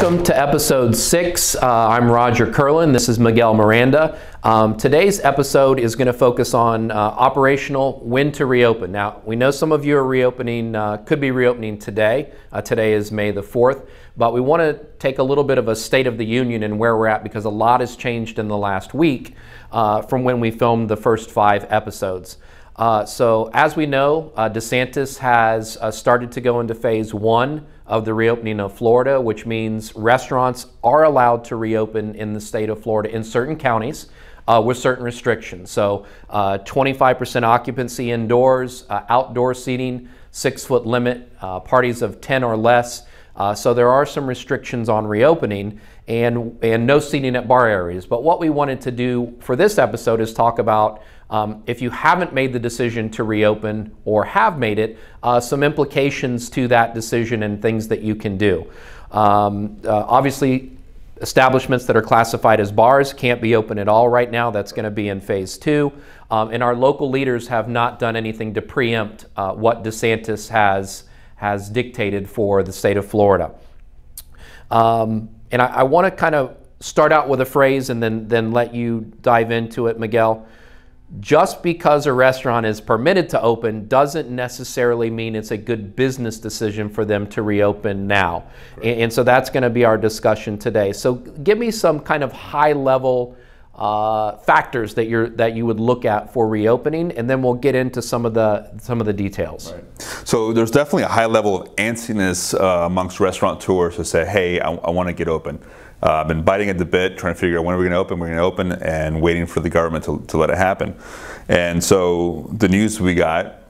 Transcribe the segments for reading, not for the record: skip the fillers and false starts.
Welcome to episode 6. I'm Roger Curlin. This is Miguel Miranda. Today's episode is going to focus on operational when to reopen. Now, we know some of you are reopening, could be reopening today. Today is May the 4th, but we want to take a little bit of a state of the union and where we're at because a lot has changed in the last week from when we filmed the first 5 episodes. So as we know, DeSantis has started to go into phase 1 of the reopening of Florida, which means restaurants are allowed to reopen in the state of Florida in certain counties with certain restrictions. So 25% occupancy indoors, outdoor seating, 6-foot limit, parties of 10 or less. So there are some restrictions on reopening and no seating at bar areas. But what we wanted to do for this episode is talk about if you haven't made the decision to reopen or have made it, some implications to that decision and things that you can do. Obviously, establishments that are classified as bars can't be open at all right now. That's going to be in phase 2. And our local leaders have not done anything to preempt what DeSantis has dictated for the state of Florida. And I want to kind of start out with a phrase and then let you dive into it, Miguel. Just because a restaurant is permitted to open doesn't necessarily mean it's a good business decision for them to reopen now. Right. And so that's going to be our discussion today. So give me some kind of high-level factors that you would look at for reopening, and then we'll get into some of the details. Right. So there's definitely a high level of antsiness amongst restaurateurs to say, hey, I want to get open. I've been biting at the bit, trying to figure out when we're going to open, and waiting for the government to let it happen. And so the news we got,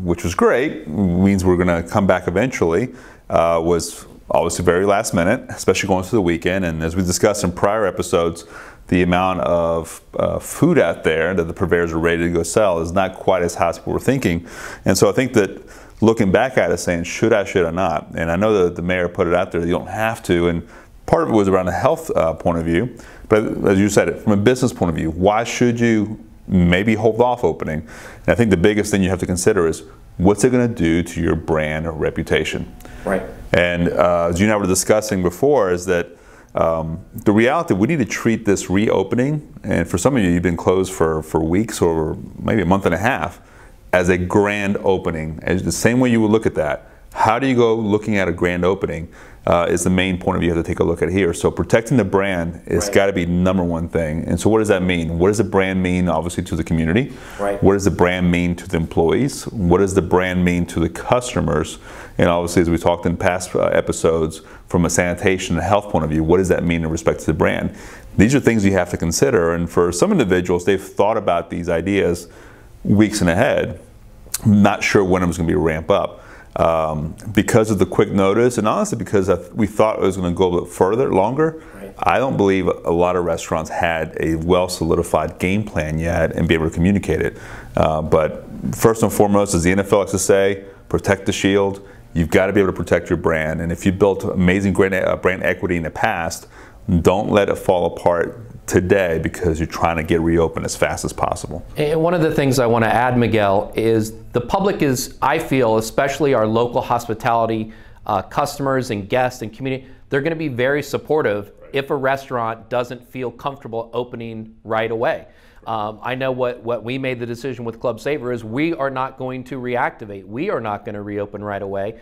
which was great, means we're going to come back eventually, was obviously very last minute, especially going through the weekend. And as we discussed in prior episodes, the amount of food out there that the purveyors are ready to go sell is not quite as high as people were thinking. And so I think that looking back at it, saying, should I not? And I know that the mayor put it out there, you don't have to. And part of it was around a health point of view, but as you said, from a business point of view, why should you maybe hold off opening? And I think the biggest thing you have to consider is what's it going to do to your brand or reputation? Right. And as you and I were discussing before, is that the reality, we need to treat this reopening, and for some of you, you've been closed for weeks or maybe a month and a half, as a grand opening, as the same way you would look at that. How do you go looking at a grand opening is the main point of view you have to take a look at here. So protecting the brand has got to be #1 thing. And so what does that mean? What does the brand mean, obviously, to the community? Right. What does the brand mean to the employees? What does the brand mean to the customers? And obviously, as we talked in past episodes, from a sanitation and health point of view, what does that mean in respect to the brand? These are things you have to consider. And for some individuals, they've thought about these ideas weeks and ahead, not sure when it was going to be a ramp up. Because of the quick notice, and honestly because we thought it was going to go a bit further, longer, right. I don't believe a lot of restaurants had a well solidified game plan yet and be able to communicate it. But first and foremost, as the NFL likes to say, protect the shield. You've got to be able to protect your brand. And if you built amazing brand equity in the past, don't let it fall apart today because you're trying to get reopened as fast as possible. And one of the things I want to add, Miguel, is the public is, I feel, especially our local hospitality customers and guests and community, they're going to be very supportive if a restaurant doesn't feel comfortable opening right away. I know what we made the decision with Club Savor is we are not going to reactivate. We are not going to reopen right away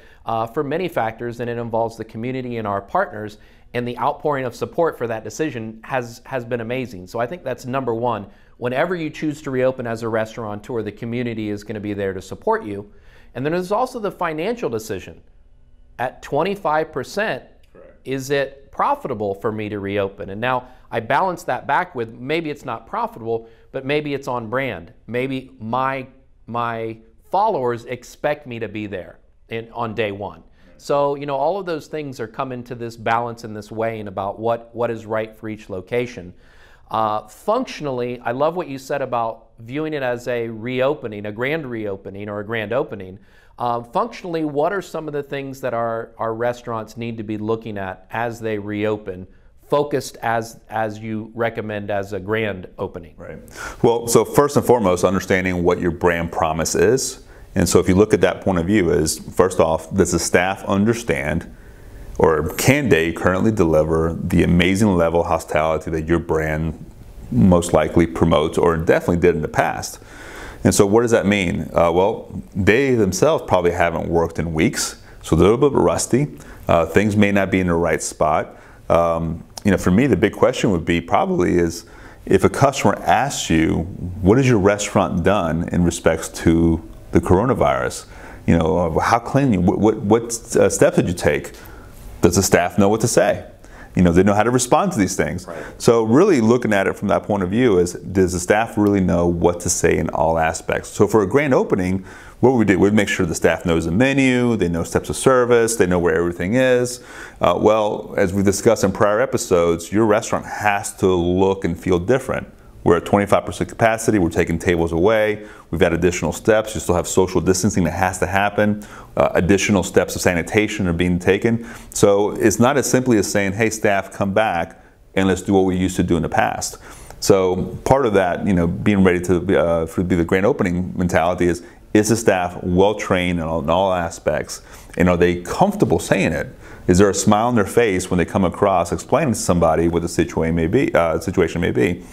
for many factors, and it involves the community and our partners. And the outpouring of support for that decision has been amazing. So I think that's #1. Whenever you choose to reopen as a restaurateur, the community is going to be there to support you. And then there's also the financial decision. At 25%, is it profitable for me to reopen? And now I balance that back with maybe it's not profitable, but maybe it's on brand. Maybe my followers expect me to be there on day 1. So, you know, all of those things are coming to this balance and this weighing about what is right for each location. Functionally, I love what you said about viewing it as a reopening, a grand reopening or a grand opening. Functionally, what are some of the things that our restaurants need to be looking at as they reopen, focused as you recommend as a grand opening? Right. Well, so first and foremost, understanding what your brand promise is. And so if you look at that point of view is, first off, does the staff understand or can they currently deliver the amazing level of hospitality that your brand most likely promotes or definitely did in the past? And so what does that mean? Well, they themselves probably haven't worked in weeks, so they're a little bit rusty. Things may not be in the right spot. For me, the big question would be probably is, if a customer asks you, what has your restaurant done in respects to the coronavirus? How clean, what steps did you take? Does the staff know what to say? They know how to respond to these things. Right. So really looking at it from that point of view is, does the staff really know what to say in all aspects? So for a grand opening, what we did, we'd make sure the staff knows the menu, they know steps of service, they know where everything is. Well, as we discussed in prior episodes, your restaurant has to look and feel different. We're at 25% capacity, we're taking tables away, we've got additional steps, you still have social distancing that has to happen, additional steps of sanitation are being taken. So it's not as simply as saying, hey staff, come back and let's do what we used to do in the past. So part of that, being ready to be the grand opening mentality is the staff well trained in all aspects, and are they comfortable saying it? Is there a smile on their face when they come across explaining to somebody what the situation may be?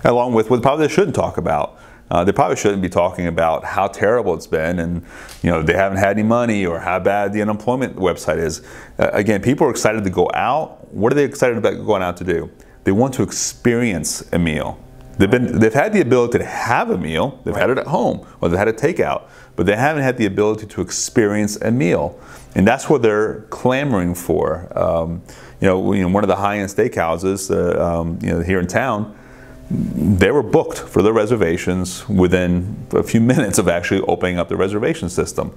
Along with what probably they shouldn't talk about. They probably shouldn't be talking about how terrible it's been and they haven't had any money or how bad the unemployment website is. Again, people are excited to go out. What are they excited about going out to do? They want to experience a meal. They've had the ability to have a meal, they've had it at home, or they've had a takeout, but they haven't had the ability to experience a meal. And that's what they're clamoring for. One of the high-end steakhouses here in town, they were booked for their reservations within a few minutes of actually opening up the reservation system.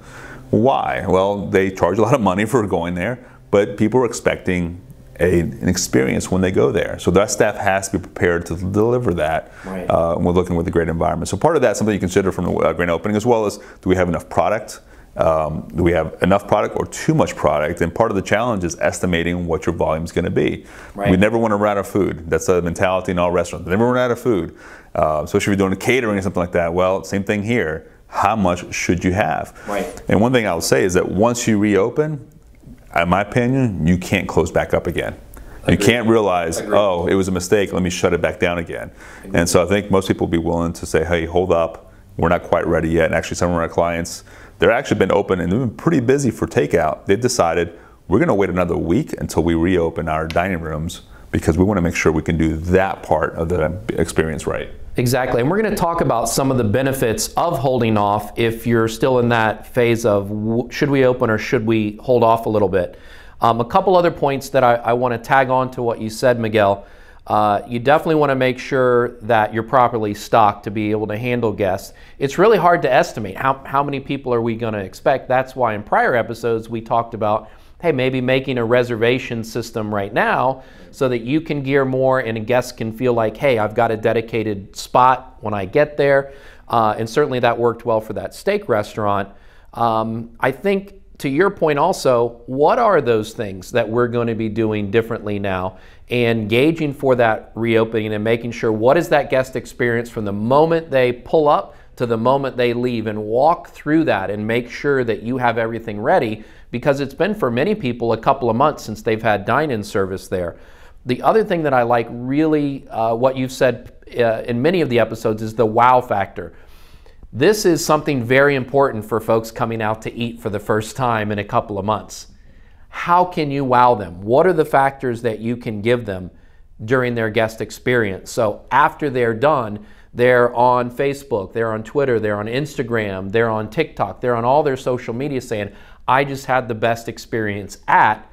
Why? Well, they charge a lot of money for going there, but people are expecting an experience when they go there. So that staff has to be prepared to deliver that. Right. We're looking with a great environment. So part of that is something you consider from the grand opening, as well as, do we have enough product? Do we have enough product or too much product? And part of the challenge is estimating what your volume is going to be. Right. We never want to run out of food. That's a mentality in all restaurants. They never run out of food. Especially if you're doing a catering or something like that. Well, same thing here. How much should you have? Right. And one thing I will say is that once you reopen, in my opinion, you can't close back up again. Agreed. You can't realize, Agreed. oh, it was a mistake, let me shut it back down again. Agreed. And so I think most people will be willing to say, hey, hold up, we're not quite ready yet. And actually some of our clients, they're actually been open and they've been pretty busy for takeout. They've decided, we're gonna wait another week until we reopen our dining rooms, because we wanna make sure we can do that part of the experience right. Exactly, and we're going to talk about some of the benefits of holding off if you're still in that phase of should we open or should we hold off a little bit. A couple other points that I want to tag on to what you said, Miguel. You definitely want to make sure that you're properly stocked to be able to handle guests. It's really hard to estimate how many people are we going to expect. That's why in prior episodes we talked about, hey, maybe making a reservation system right now so that you can gear more and a guest can feel like, hey, I've got a dedicated spot when I get there. And certainly that worked well for that steak restaurant. I think to your point also, what are those things that we're going to be doing differently now and gauging for that reopening and making sure what is that guest experience from the moment they pull up to the moment they leave, and walk through that and make sure that you have everything ready, because it's been for many people a couple of months since they've had dine-in service there. The other thing that I like really what you've said in many of the episodes is the wow factor. This is something very important for folks coming out to eat for the first time in a couple of months. How can you wow them? What are the factors that you can give them during their guest experience? So after they're done, they're on Facebook, they're on Twitter, they're on Instagram, they're on TikTok, they're on all their social media saying, I just had the best experience at,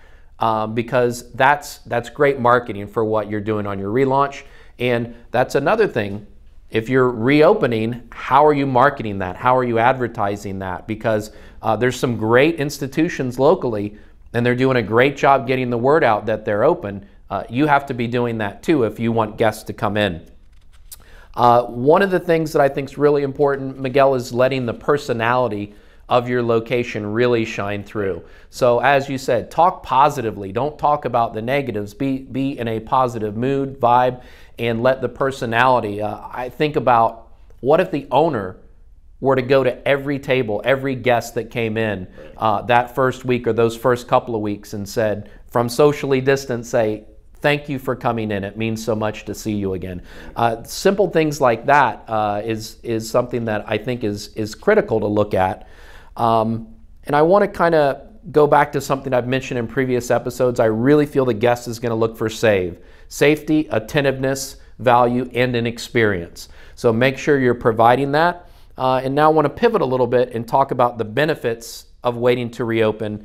because that's great marketing for what you're doing on your relaunch. And that's another thing. If you're reopening, how are you marketing that? How are you advertising that? Because there's some great institutions locally and they're doing a great job getting the word out that they're open. You have to be doing that too if you want guests to come in. One of the things that I think is really important, Miguel, is letting the personality of your location really shine through. So as you said, talk positively. Don't talk about the negatives. Be in a positive mood, vibe, and let the personality. I think about, what if the owner were to go to every table, every guest that came in that first week or those first couple of weeks and said, from socially distant say, thank you for coming in. It means so much to see you again. Simple things like that is something that I think is critical to look at. And I want to kind of go back to something I've mentioned in previous episodes. I really feel the guest is going to look for safety, attentiveness, value, and an experience. So make sure you're providing that. And now I want to pivot a little bit and talk about the benefits of waiting to reopen,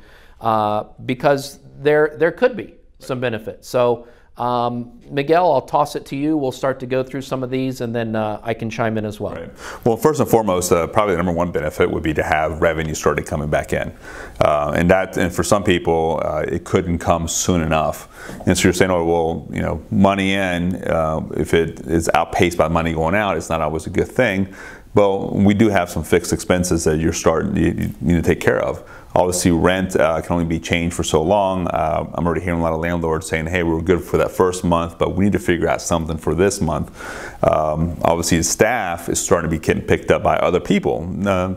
because there could be some benefits. So Miguel, I'll toss it to you. We'll start to go through some of these, and then I can chime in as well. Right. Well, first and foremost, probably the number one benefit would be to have revenue started coming back in, and for some people, it couldn't come soon enough. And so you're saying, oh, well, money in, if it is outpaced by money going out, it's not always a good thing. Well, we do have some fixed expenses that you need to take care of. Obviously, rent can only be changed for so long. I'm already hearing a lot of landlords saying, hey, we're good for that first month, but we need to figure out something for this month. Obviously, the staff is starting to be getting picked up by other people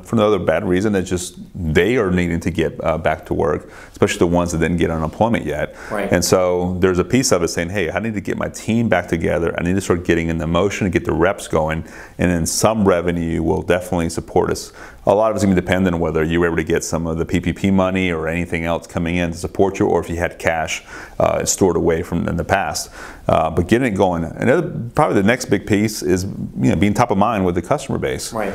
for another bad reason. It's just they are needing to get back to work, especially the ones that didn't get unemployment yet. Right. And so there's a piece of it saying, hey, I need to get my team back together. I need to start getting in the motion and get the reps going, and then some revenue will definitely support us. A lot of it's going to be dependent on whether you were able to get some of the PPP money or anything else coming in to support you, or if you had cash stored away from in the past. But getting it going. And probably the next big piece is being top of mind with the customer base. Right.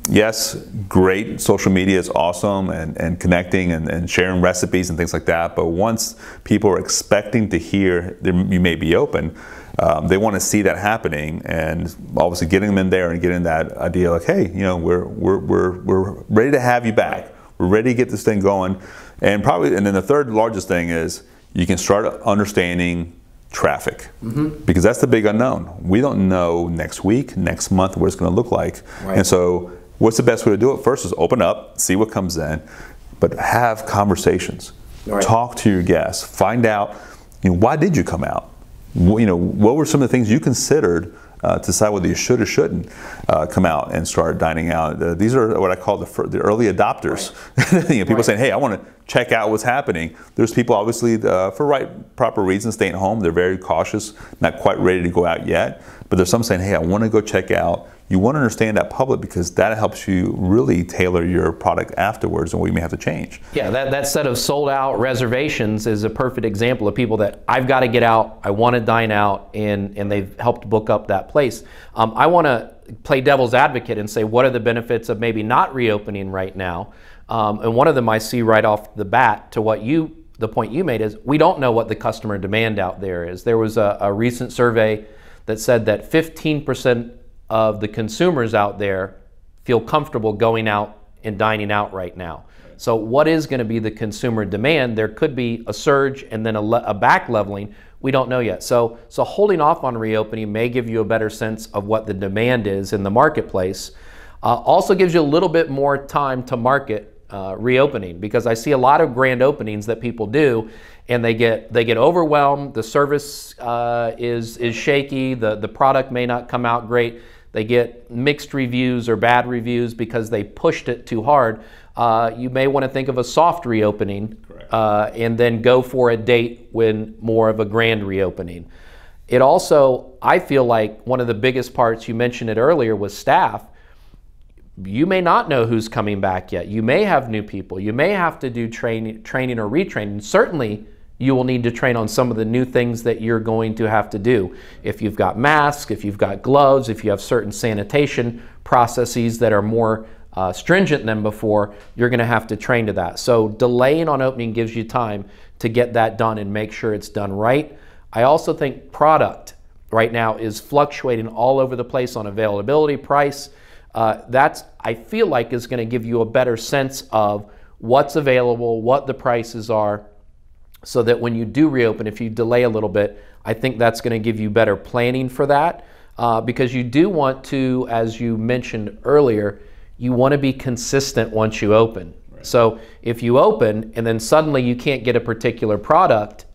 Yes, great. Social media is awesome, and connecting and sharing recipes and things like that. But once people are expecting to hear you may be open, they want to see that happening, and obviously getting them in there and getting that idea like, hey, we're ready to have you back. We're ready to get this thing going. And then the third largest thing is you can start understanding traffic, because that's the big unknown. We don't know next week, next month, what it's going to look like. Right. And so what's the best way to do it? First is open up, see what comes in, but have conversations. Right. Talk to your guests. Find out, why did you come out? What were some of the things you considered to decide whether you should or shouldn't come out and start dining out? These are what I call the early adopters. Right. People saying, hey, I want to check out what's happening. There's people obviously for proper reasons staying home. They're very cautious, not quite ready to go out yet. But there's some saying, hey, I want to go check out. You want to understand that public, because that helps you really tailor your product afterwards and what you may have to change. Yeah, that set of sold out reservations is a perfect example of people that I've got to get out, I want to dine out, and they've helped book up that place. I want to play devil's advocate and say, what are the benefits of maybe not reopening right now? And one of them I see right off the bat to the point you made is we don't know what the customer demand out there is. There was a recent survey that said that 15% of the consumers out there feel comfortable going out and dining out right now. So what is going to be the consumer demand? There could be a surge and then a back leveling. We don't know yet. So holding off on reopening may give you a better sense of what the demand is in the marketplace. Also gives you a little bit more time to market reopening, because I see a lot of grand openings that people do, and they get overwhelmed. The service is shaky. The product may not come out great. They get mixed reviews or bad reviews because they pushed it too hard. You may want to think of a soft reopening, and then go for a date when more of a grand reopening. It also, I feel like one of the biggest parts, you mentioned it earlier, was staff. You may not know who's coming back yet. You may have new people. You may have to do training or retraining. Certainly, you will need to train on some of the new things that you're going to have to do. If you've got masks, if you've got gloves, if you have certain sanitation processes that are more stringent than before, you're going to have to train to that. So delaying on opening gives you time to get that done and make sure it's done right. I also think product right now is fluctuating all over the place on availability, price. That's, I feel like, is going to give you a better sense of what's available, what the prices are, so that when you do reopen, if you delay a little bit, I think that's going to give you better planning for that, because you do want to, as you mentioned earlier, you want to be consistent once you open. Right. So if you open and then suddenly you can't get a particular product,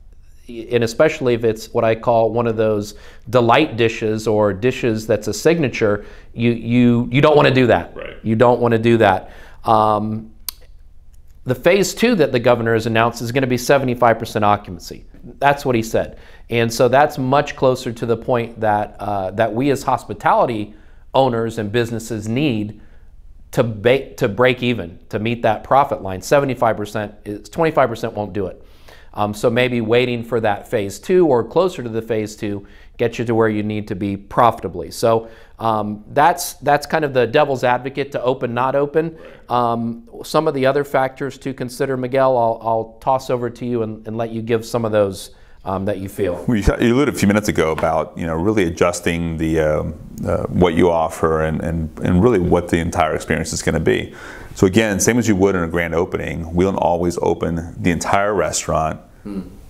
and especially if it's what I call one of those delight dishes or dishes that's a signature, you don't want to do that. Right. You don't want to do that. The phase 2 that the governor has announced is going to be 75% occupancy. That's what he said. And so that's much closer to the point that, that we as hospitality owners and businesses need to break even, to meet that profit line. 75% is 25% won't do it. So maybe waiting for that phase 2 or closer to the phase 2 gets you to where you need to be profitably. So that's kind of the devil's advocate to open, not open. Some of the other factors to consider, Miguel, I'll toss over to you and let you give some of those that you feel. You alluded a few minutes ago about really adjusting the what you offer and really what the entire experience is going to be. So again, same as you would in a grand opening, we don't always open the entire restaurant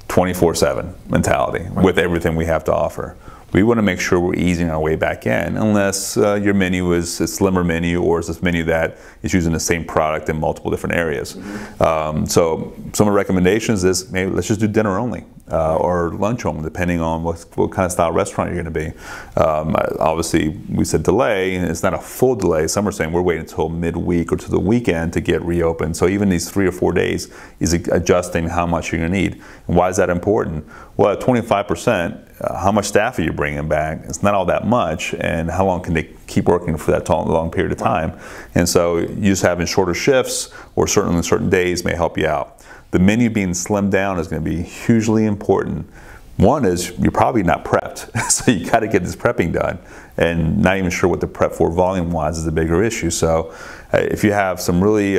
24/7 mentality with everything we have to offer. We want to make sure we're easing our way back in, unless your menu is a slimmer menu or is this menu that is using the same product in multiple different areas. So some of the recommendations is maybe let's just do dinner only or lunch only, depending on what kind of style restaurant you're going to be. Obviously, we said delay, and it's not a full delay. Some are saying we're waiting until midweek or to the weekend to get reopened. So even these 3 or 4 days is adjusting how much you're going to need. And why is that important? Well, at 25%, how much staff are you bringing back? It's not all that much, and how long can they keep working for that long period of time? And so you just having shorter shifts or certainly certain days may help you out. The menu being slimmed down is going to be hugely important. One is you're probably not prepped, so you got to get this prepping done, and not even sure what to prep for volume-wise is a bigger issue. So if you have some really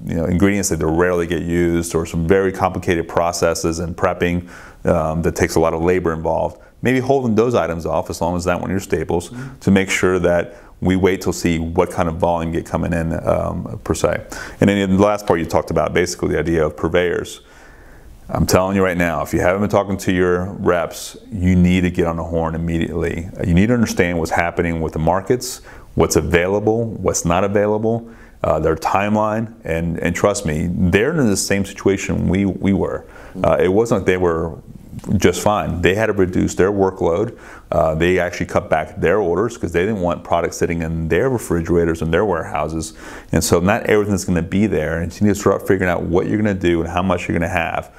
ingredients that rarely get used, or some very complicated processes and prepping that takes a lot of labor involved, maybe holding those items off as long as that one of your staples to make sure that we wait to see what kind of volume get coming in per se. And then in the last part you talked about basically the idea of purveyors. I'm telling you right now, if you haven't been talking to your reps, you need to get on the horn immediately. You need to understand what's happening with the markets, what's available, what's not available, their timeline, and trust me, they're in the same situation we were. It wasn't like they were just fine. They had to reduce their workload. They actually cut back their orders because they didn't want products sitting in their refrigerators and their warehouses. And so not everything's going to be there, and you need to start figuring out what you're going to do and how much you're going to have.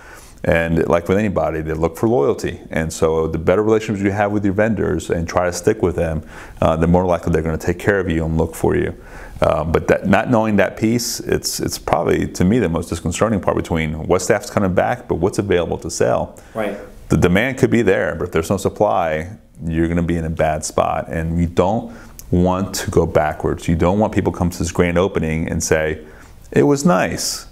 And like with anybody, they look for loyalty. And so the better relationships you have with your vendors and try to stick with them, the more likely they're going to take care of you and look for you. But not knowing that piece, it's probably, to me, the most disconcerting part between what staff's coming back, but what's available to sell. Right. The demand could be there, but if there's no supply, you're going to be in a bad spot. And you don't want to go backwards. You don't want people to come to this grand opening and say, it was nice,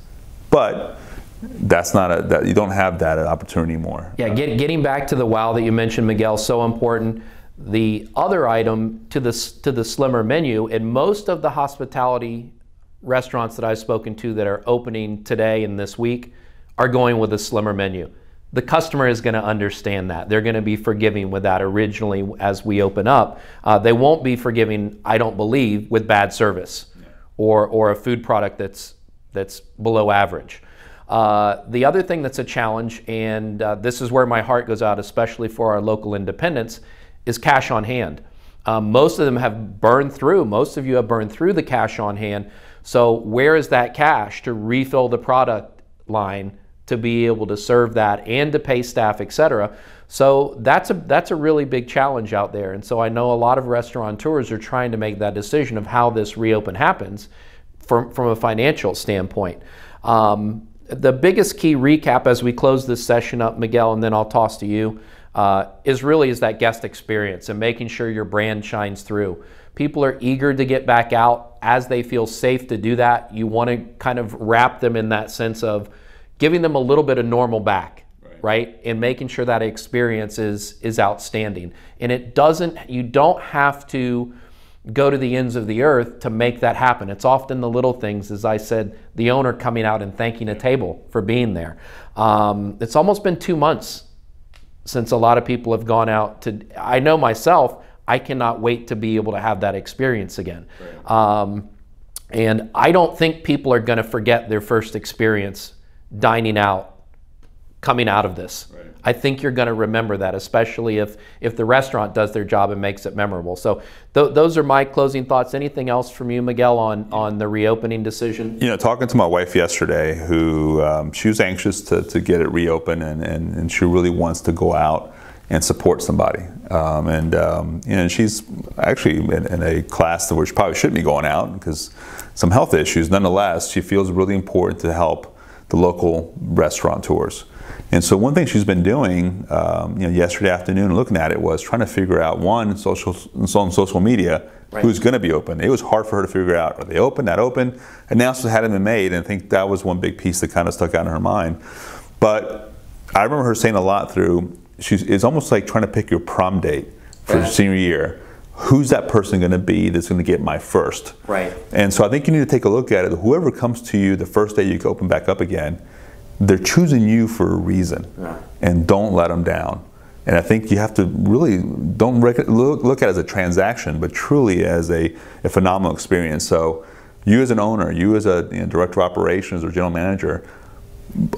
but that's not you don't have that opportunity anymore. Yeah, getting back to the wow that you mentioned, Miguel, so important. The other item to the slimmer menu, and most of the hospitality restaurants that I've spoken to that are opening today and this week are going with a slimmer menu. The customer is going to understand that. They're going to be forgiving with that originally as we open up. They won't be forgiving, I don't believe, with bad service or a food product that's below average. The other thing that's a challenge, and this is where my heart goes out, especially for our local independents, is cash on hand. Most of them have burned through, most of you have burned through the cash on hand. So where is that cash to refill the product line, to be able to serve that and to pay staff, etc.? So that's a really big challenge out there. And so I know a lot of restaurateurs are trying to make that decision of how this reopen happens from a financial standpoint. The biggest key recap as we close this session up, Miguel, and then I'll toss to you, is that guest experience and making sure your brand shines through. People are eager to get back out as they feel safe to do that. You want to kind of wrap them in that sense of giving them a little bit of normal back, right? And making sure that experience is outstanding. And you don't have to go to the ends of the earth to make that happen. It's often the little things, as I said, the owner coming out and thanking a table for being there. It's almost been 2 months since a lot of people have gone out to, I know myself, I cannot wait to be able to have that experience again. Right. And I don't think people are going to forget their first experience dining out coming out of this. Right. I think you're going to remember that, especially if the restaurant does their job and makes it memorable. So those are my closing thoughts. Anything else from you, Miguel, on the reopening decision? You know, talking to my wife yesterday, who she was anxious to get it reopened, and she really wants to go out and support somebody. You know, she's actually in a class where she probably shouldn't be going out because some health issues. Nonetheless, she feels really important to help the local restaurateurs. And so one thing she's been doing, you know, yesterday afternoon, looking at it, was trying to figure out, one, on social media, right, who's going to be open. It was hard for her to figure out, are they open, not open? Announcements hadn't been made, and I think that was one big piece that kind of stuck out in her mind. But I remember her saying a lot through, it's almost like trying to pick your prom date for senior year. Who's that person going to be that's going to get my first? Right. And so I think you need to take a look at it. Whoever comes to you the first day you can open back up again, they're choosing you for a reason, and don't let them down. And I think you have to really don't look at it as a transaction, but truly as a phenomenal experience. So you as an owner, you as a director of operations or general manager,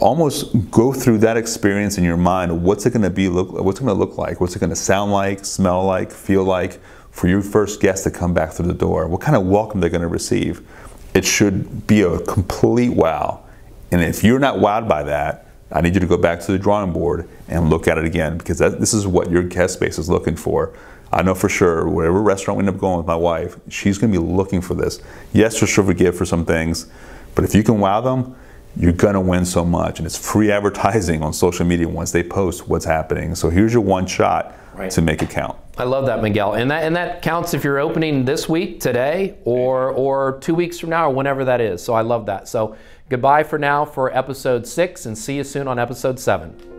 almost go through that experience in your mind. What's it going to be? What's it going to look like? What's it going to sound like, smell like, feel like for your first guest to come back through the door? What kind of welcome they're going to receive? It should be a complete wow. And if you're not wowed by that, I need you to go back to the drawing board and look at it again, because this is what your guest base is looking for. I know for sure, whatever restaurant we end up going with my wife, she's going to be looking for this. Yes, she'll forgive for some things, but if you can wow them, you're going to win so much. And it's free advertising on social media once they post what's happening. So here's your one shot to make it count. I love that, Miguel. And that counts if you're opening this week, today, or 2 weeks from now, or whenever that is. So I love that. So goodbye for now for episode 6, and see you soon on episode 7.